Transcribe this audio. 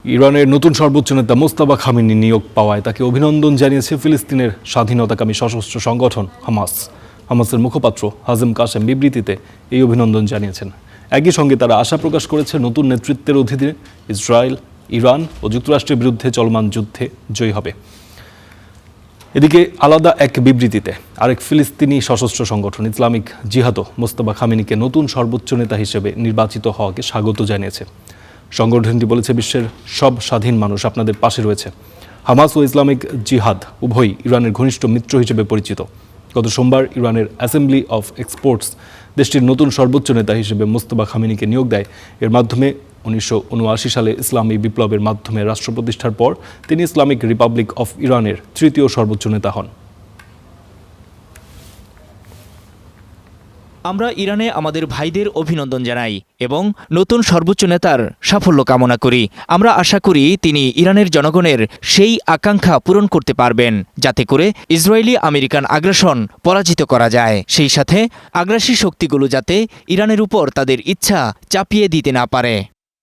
ইরানের নতুন সর্বোচ্চ নেতা মোস্তাফা খামেনি নিয়োগ পাওয়ায় তাকে অভিনন্দন জানিয়েছে ফিলিস্তিনের স্বাধীনতাকামী সশস্ত্র সংগঠন হামাসের মুখপাত্র হাজেম কাসেম বিবৃতিতে এই অভিনন্দন জানিয়েছেন। একই সঙ্গে তারা আশা প্রকাশ করেছে নতুন নেতৃত্বের অধীনে ইসরায়েল, ইরান ও যুক্তরাষ্ট্রের বিরুদ্ধে চলমান যুদ্ধে জয়ী হবে। এদিকে আলাদা এক বিবৃতিতে আরেক ফিলিস্তিনি সশস্ত্র সংগঠন ইসলামিক জিহাদও মোস্তাফা খামেনিকে নতুন সর্বোচ্চ নেতা হিসেবে নির্বাচিত হওয়াকে স্বাগত জানিয়েছে। সংগঠনটি বলেছে, বিশ্বের সব স্বাধীন মানুষ আপনাদের পাশে রয়েছে। হামাস ও ইসলামিক জিহাদ উভয়ই ইরানের ঘনিষ্ঠ মিত্র হিসেবে পরিচিত। গত সোমবার ইরানের অ্যাসেম্বলি অফ এক্সপোর্টস দেশটির নতুন সর্বোচ্চ নেতা হিসেবে মোস্তাফা খামেনিকে নিয়োগ দেয়। এর মাধ্যমে 1979 সালে ইসলামী বিপ্লবের মাধ্যমে রাষ্ট্র প্রতিষ্ঠার পর তিনি ইসলামিক রিপাবলিক অফ ইরানের তৃতীয় সর্বোচ্চ নেতা হন। আমরা ইরানে আমাদের ভাইদের অভিনন্দন জানাই এবং নতুন সর্বোচ্চ নেতার সাফল্য কামনা করি। আমরা আশা করি তিনি ইরানের জনগণের সেই আকাঙ্ক্ষা পূরণ করতে পারবেন, যাতে করে ইসরায়েলি আমেরিকান আগ্রাসন পরাজিত করা যায়। সেই সাথে আগ্রাসী শক্তিগুলো যাতে ইরানের উপর তাদের ইচ্ছা চাপিয়ে দিতে না পারে।